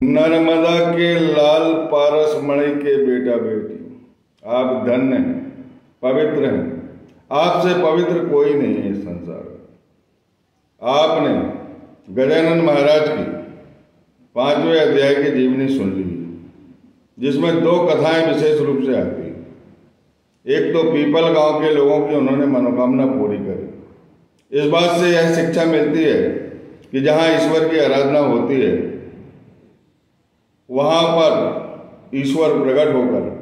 नर्मदा के लाल पारस मणि के बेटा बेटी, आप धन्य हैं, पवित्र हैं। आपसे पवित्र कोई नहीं है इस संसार में। आपने गजानन महाराज की 5वें अध्याय की जीवनी सुन ली, जिसमें 2 कथाएं विशेष रूप से आती हैं। एक तो पीपल गांव के लोगों की उन्होंने मनोकामना पूरी करी। इस बात से यह शिक्षा मिलती है कि जहां ईश्वर की आराधना होती है, वहां पर ईश्वर प्रकट होकर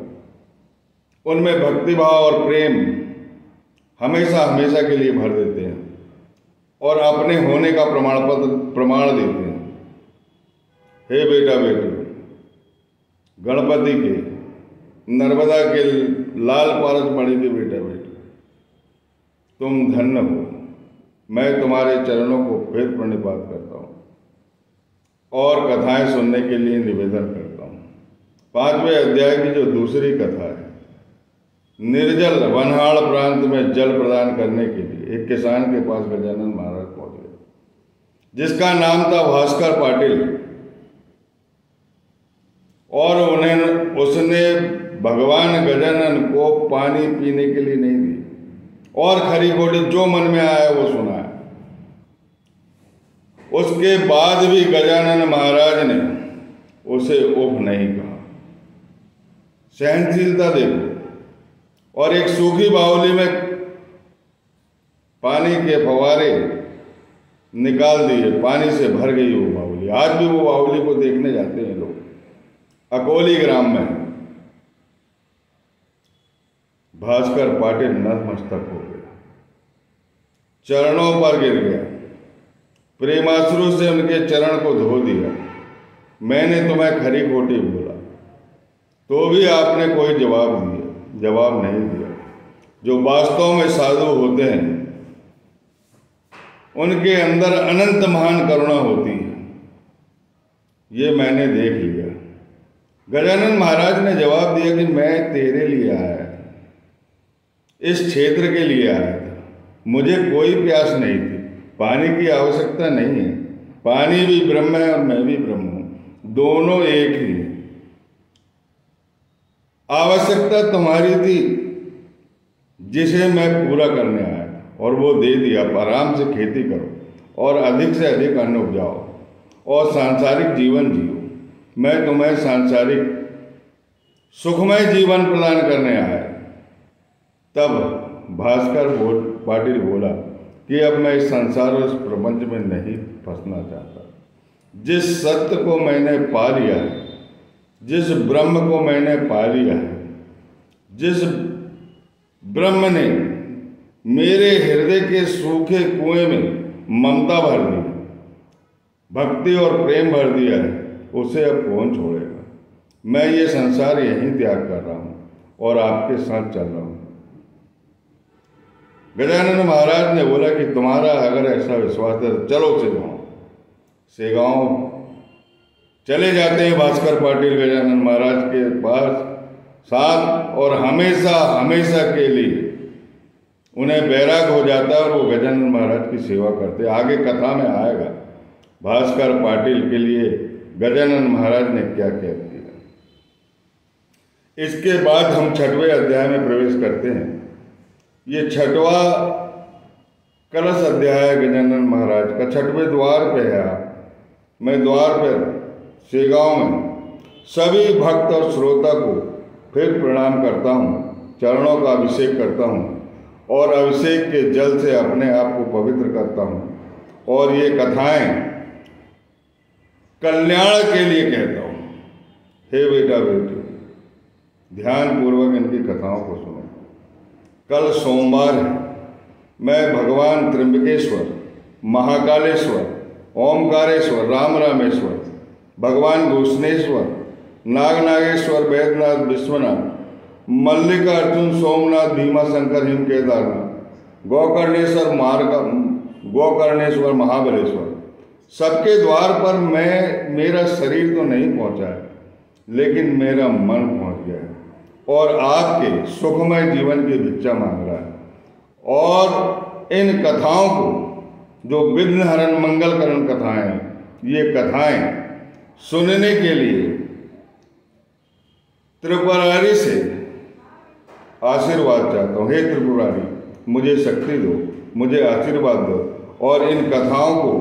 उनमें भक्तिभाव और प्रेम हमेशा हमेशा के लिए भर देते हैं और अपने होने का प्रमाण देते हैं। हे बेटा बेटी, गणपति के, नर्मदा के लाल पारस मणि के बेटा बेटी, तुम धन्य हो। मैं तुम्हारे चरणों को फिर प्रणिपात करता हूँ और कथाएं सुनने के लिए निवेदन करता हूँ। 5वें अध्याय की जो दूसरी कथा है, निर्जल वनहाड़ प्रांत में जल प्रदान करने के लिए एक किसान के पास गजानन महाराज पहुंच गए, जिसका नाम था भास्कर पाटिल। और उसने भगवान गजानन को पानी पीने के लिए नहीं दी और खरी खोटी जो मन में आया वो सुनाया। उसके बाद भी गजानन महाराज ने उसे उफ नहीं कहा। सहनशीलता देखो। और एक सूखी बावली में पानी के फवारे निकाल दिए, पानी से भर गई वो बावली। आज भी वो बावली को देखने जाते हैं लोग। अकोली ग्राम में भास्कर पाटिल नतमस्तक हो गया, चरणों पर गिर गया, प्रेमाश्रु से उनके चरण को धो दिया। मैंने तुम्हें खरी खोटी बोला तो भी आपने कोई जवाब नहीं दिया। जो वास्तव में साधु होते हैं उनके अंदर अनंत महान करुणा होती है, ये मैंने देख लिया। गजानन महाराज ने जवाब दिया कि मैं तेरे लिए आया था, इस क्षेत्र के लिए आया था। मुझे कोई प्यास नहीं थी, पानी की आवश्यकता नहीं है। पानी भी ब्रह्म है और मैं भी ब्रह्म हूं, दोनों एक ही हैं। आवश्यकता तुम्हारी थी, जिसे मैं पूरा करने आया था, और वो दे दिया। आराम से खेती करो और अधिक से अधिक अन्न उपजाओ और सांसारिक जीवन जियो। मैं तुम्हें सांसारिक सुखमय जीवन प्रदान करने आया। तब भास्कर पाटिल बोला कि अब मैं इस संसार और इस प्रपंच में नहीं फंसना चाहता। जिस सत्य को मैंने पा लिया है, जिस ब्रह्म को मैंने पा लिया है, जिस ब्रह्म ने मेरे हृदय के सूखे कुएं में ममता भर दी, भक्ति और प्रेम भर दिया है, उसे अब कौन छोड़ेगा। मैं ये संसार यहीं त्याग कर रहा हूं और आपके साथ चल रहा हूं। गजानन महाराज ने बोला कि तुम्हारा अगर ऐसा विश्वास है तो चलो सेगांव चले जाते हैं। भास्कर पाटिल गजानन महाराज के पास साथ, और हमेशा हमेशा के लिए उन्हें बैराग हो जाता है और वो गजानन महाराज की सेवा करते। आगे कथा में आएगा भास्कर पाटिल के लिए गजानन महाराज ने क्या कह दिया। इसके बाद हम 6वें अध्याय में प्रवेश करते हैं। ये 6वां कलश अध्याय है गजानन महाराज का। 6वें द्वार पे है आप। मैं द्वार पर सेगांव में सभी भक्त और श्रोता को फिर प्रणाम करता हूँ, चरणों का अभिषेक करता हूँ और अभिषेक के जल से अपने आप को पवित्र करता हूँ और ये कथाएं कल्याण के लिए कहता हूँ। हे बेटा बेटी, ध्यान पूर्वक इनकी कथाओं को सुनो। कल सोमवार है। मैं भगवान त्र्यंबकेश्वर, महाकालेश्वर, ओमकारेश्वर, राम रामेश्वर, भगवान घोषणेश्वर, नागनागेश्वर, वैद्यनाथ, विश्वनाथ, मल्लिकार्जुन, सोमनाथ, भीमाशंकर, हिम केदारनाथ, गोकर्णेश्वर, महाबलेश्वर, सबके द्वार पर मेरा शरीर तो नहीं पहुंचा है, लेकिन मेरा मन पहुंच गया है और आपके सुखमय जीवन की भिक्षा मांग रहा है। और इन कथाओं को, जो विघ्न हरण मंगल करण कथाएं, ये कथाएं सुनने के लिए त्रिपुरारी से आशीर्वाद चाहता हूँ। हे त्रिपुरारी, मुझे शक्ति दो, मुझे आशीर्वाद दो और इन कथाओं को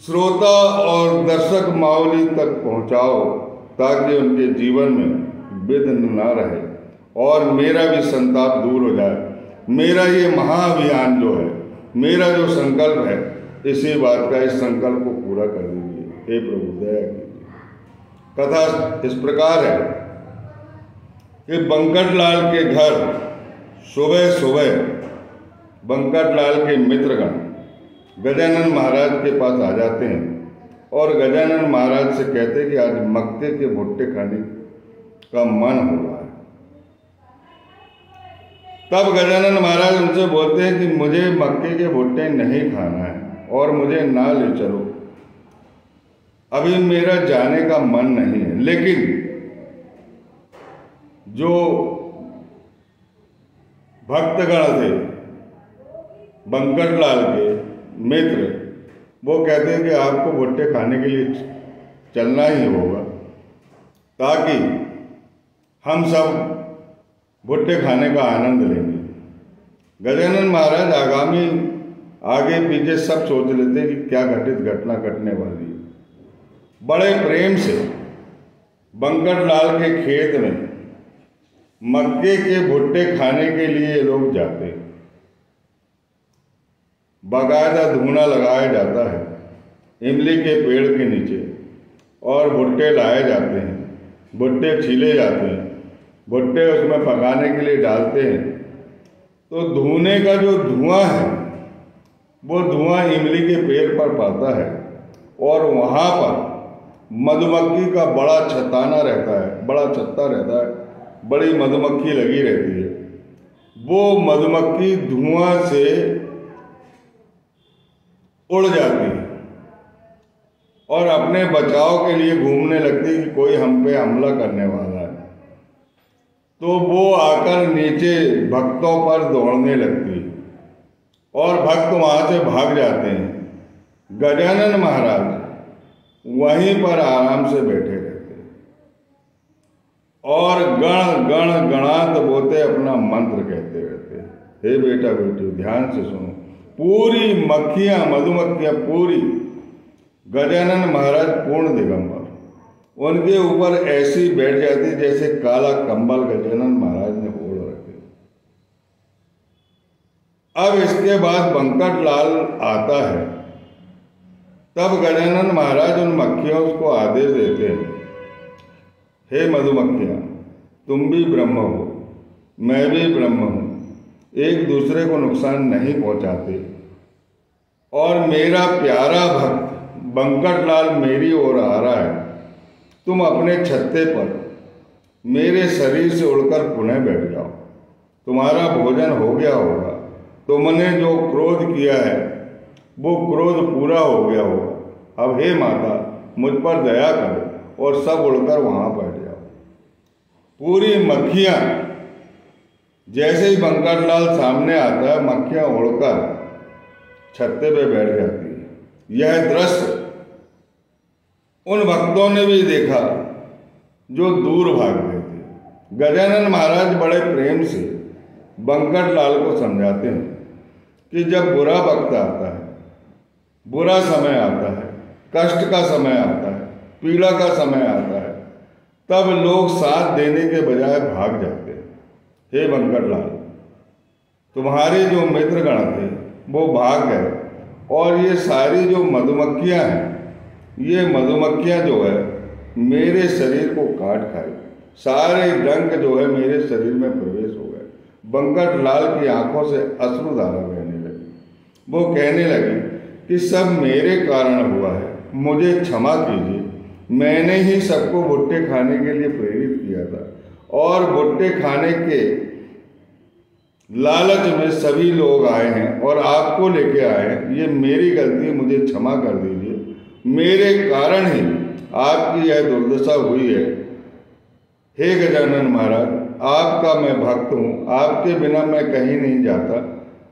श्रोता और दर्शक मावली तक पहुँचाओ ताकि उनके जीवन में विघ्न न रहे और मेरा भी संताप दूर हो जाए। मेरा ये महाअभियान जो है, मेरा जो संकल्प है, इसी बात का, इस संकल्प को पूरा कर दीजिए। हे प्रभु दया कीजिए। कथा इस प्रकार है कि बंकटलाल के घर सुबह सुबह बंकटलाल के मित्रगण गजानन महाराज के पास आ जाते हैं और गजानन महाराज से कहते हैं कि आज मक्के के भुट्टे खाने का मन हो रहा है। तब गजानन महाराज उनसे बोलते हैं कि मुझे मक्के के भुट्टे नहीं खाना है और मुझे ना ले चलो, अभी मेरा जाने का मन नहीं है। लेकिन जो भक्तगण थे बंकटलाल के मित्र, वो कहते हैं कि आपको भुट्टे खाने के लिए चलना ही होगा ताकि हम सब भुट्टे खाने का आनंद लेंगे। गजानन महाराज आगे पीछे सब सोच लेते हैं कि क्या घटना घटने वाली है। बड़े प्रेम से बंकटलाल के खेत में मक्के के भुट्टे खाने के लिए लोग जाते हैं। बाकायदा धूना लगाया जाता है इमली के पेड़ के नीचे और भुट्टे लाए जाते हैं, भुट्टे छीले जाते हैं, भुट्टे उसमें पकाने के लिए डालते हैं। तो धुने का जो धुआं है वो धुआं इमली के पेड़ पर पाता है और वहाँ पर मधुमक्खी का बड़ा छत्ता रहता है, बड़ी मधुमक्खी लगी रहती है। वो मधुमक्खी धुआं से उड़ जाती है और अपने बचाव के लिए घूमने लगती है कि कोई हम पे हमला करने वाला है। तो वो आकर नीचे भक्तों पर दौड़ने लगती है और भक्त वहां से भाग जाते हैं। गजानन महाराज वहीं पर आराम से बैठे रहते हैं और गण गण गणात बोते अपना मंत्र कहते रहते हैं। हे बेटा बेटी ध्यान से सुनो। पूरी मधुमक्खियां पूरी गजानन महाराज पूर्ण दिगंबर, उनके ऊपर ऐसी बैठ जाती जैसे काला कंबल गजानन महाराज ने ओढ़ रखे। अब इसके बाद बंकटलाल आता है। तब गजानन महाराज उन मक्खियों को आदेश देते हैं, हे मधुमक्खियां, तुम भी ब्रह्म हो, मैं भी ब्रह्म हूं, एक दूसरे को नुकसान नहीं पहुंचाते और मेरा प्यारा भक्त बंकटलाल मेरी ओर आ रहा है। तुम अपने छत्ते पर मेरे शरीर से उड़कर पुनः बैठ जाओ। तुम्हारा भोजन हो गया होगा, तुमने जो क्रोध किया है वो क्रोध पूरा हो गया होगा। अब हे माता, मुझ पर दया करो और सब उड़कर वहां बैठ जाओ। पूरी मक्खियां जैसे ही बंकटलाल सामने आता है, मक्खियां उड़कर छत्ते पे बैठ जाती है। यह दृश्य उन भक्तों ने भी देखा जो दूर भाग गए थे। गजानन महाराज बड़े प्रेम से बंकटलाल को समझाते हैं कि जब बुरा वक्त आता है, बुरा समय आता है, कष्ट का समय आता है, पीड़ा का समय आता है, तब लोग साथ देने के बजाय भाग जाते हैं। हे बंकटलाल, तुम्हारे जो मित्रगण थे वो भाग गए और ये सारी जो मधुमक्खियां हैं, ये मधुमक्खियां जो है मेरे शरीर को काट खाई, सारे डंक जो है मेरे शरीर में प्रवेश हो गए। बंकटलाल की आंखों से अश्रुधारा बहने लगी। वो कहने लगी कि सब मेरे कारण हुआ है, मुझे क्षमा कीजिए। मैंने ही सबको भुट्टे खाने के लिए प्रेरित किया था और भुट्टे खाने के लालच में सभी लोग आए हैं और आपको लेके आए हैं। ये मेरी गलती, मुझे क्षमा कर दीजिए। मेरे कारण ही आपकी यह दुर्दशा हुई है। हे गजानन महाराज, आपका मैं भक्त हूँ, आपके बिना मैं कहीं नहीं जाता,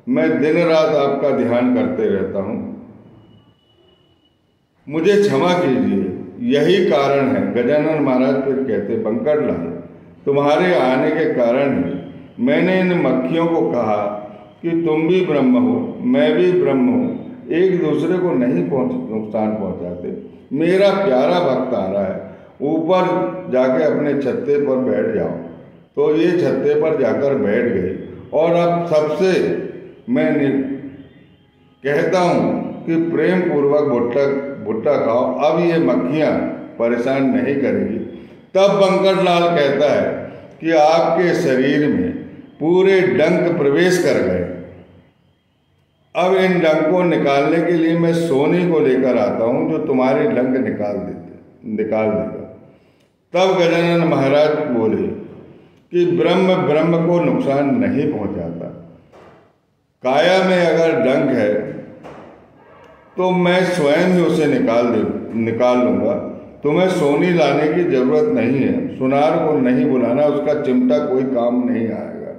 मैं दिन रात आपका ध्यान करते रहता हूँ, मुझे क्षमा कीजिए। यही कारण है। गजानन महाराज फिर कहते, बंकटलाल, तुम्हारे आने के कारण ही मैंने इन मक्खियों को कहा कि तुम भी ब्रह्म हो, मैं भी ब्रह्म हूँ, एक दूसरे को नहीं नुकसान पहुँचाते। मेरा प्यारा भक्त आ रहा है, ऊपर जाके अपने छत्ते पर बैठ जाओ। तो ये छत्ते पर जाकर बैठ गई और अब सबसे मैं कहता हूँ कि प्रेम पूर्वक भुट्टा खाओ, अब ये मक्खियाँ परेशान नहीं करेगी। तब बंकटलाल कहता है कि आपके शरीर में पूरे डंक प्रवेश कर गए। अब इन डंक को निकालने के लिए मैं सोनी को लेकर आता हूँ, जो तुम्हारे डंक निकाल देगा। तब गजानन महाराज बोले कि ब्रह्म को नुकसान नहीं पहुँचाता। काया में अगर डंक है तो मैं स्वयं ही उसे निकाल लूँगा। तुम्हें सोनी लाने की जरूरत नहीं है, सुनार को नहीं बुलाना, उसका चिमटा कोई काम नहीं आएगा।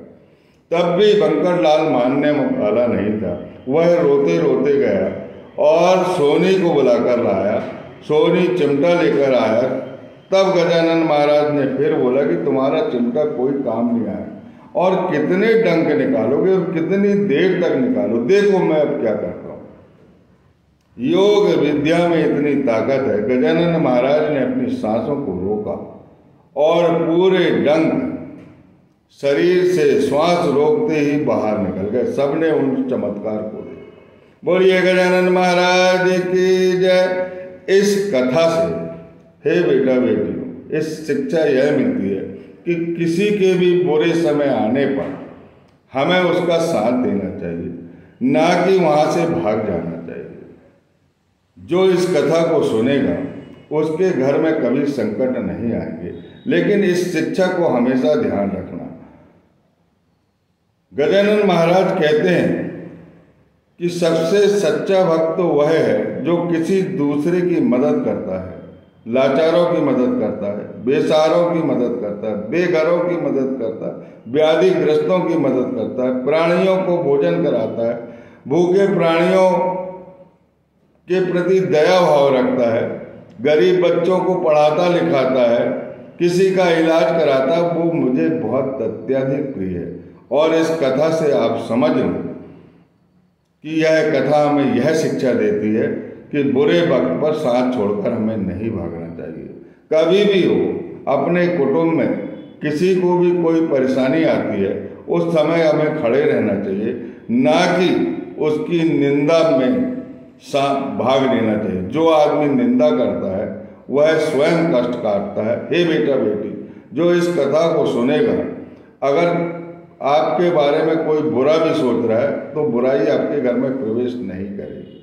तब भी बंकटलाल मानने वाला नहीं था। वह रोते रोते गया और सोनी को बुलाकर लाया। सोनी चिमटा लेकर आया। तब गजानन महाराज ने फिर बोला कि तुम्हारा चिमटा कोई काम नहीं आया, और कितने डंक निकालोगे और कितनी देर तक निकालो, देखो मैं अब क्या करता हूँ। योग विद्या में इतनी ताकत है। गजानन महाराज ने अपनी सांसों को रोका और पूरे डंक शरीर से श्वास रोकते ही बाहर निकल गए। सबने उन चमत्कार को देखा। बोलिए गजानन महाराज की जय। इस कथा से हे बेटा बेटियों, इस शिक्षा यह मिलती है कि किसी के भी बुरे समय आने पर हमें उसका साथ देना चाहिए, ना कि वहाँ से भाग जाना चाहिए। जो इस कथा को सुनेगा उसके घर में कभी संकट नहीं आएंगे, लेकिन इस शिक्षा को हमेशा ध्यान रखना। गजानन महाराज कहते हैं कि सबसे सच्चा भक्त तो वह है जो किसी दूसरे की मदद करता है, लाचारों की मदद करता है, बेसहारों की मदद करता है, बेघरों की मदद करता है, व्याधिग्रस्तों की मदद करता है, प्राणियों को भोजन कराता है, भूखे प्राणियों के प्रति दया भाव रखता है, गरीब बच्चों को पढ़ाता लिखाता है, किसी का इलाज कराता है। वो मुझे बहुत अत्यधिक प्रिय है। और इस कथा से आप समझ लो कि यह कथा हमें यह शिक्षा देती है कि बुरे वक्त पर साथ छोड़कर हमें नहीं भागना चाहिए। कभी भी हो, अपने कुटुंब में किसी को भी कोई परेशानी आती है, उस समय हमें खड़े रहना चाहिए, ना कि उसकी निंदा में भाग लेना चाहिए। जो आदमी निंदा करता है वह स्वयं कष्ट काटता है। हे बेटा बेटी, जो इस कथा को सुनेगा, अगर आपके बारे में कोई बुरा भी सोच रहा है तो बुराई आपके घर में प्रवेश नहीं करेगी।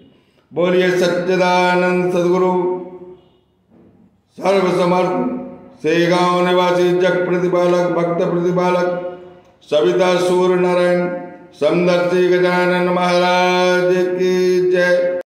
बोलिए सच्चिदानंद सदगुरु सर्वसमर्थ सेगांव निवासी जग प्रतिपालक भक्त प्रतिपालक सविता सूर्य नारायण समदर्शी गजानन महाराज की जय।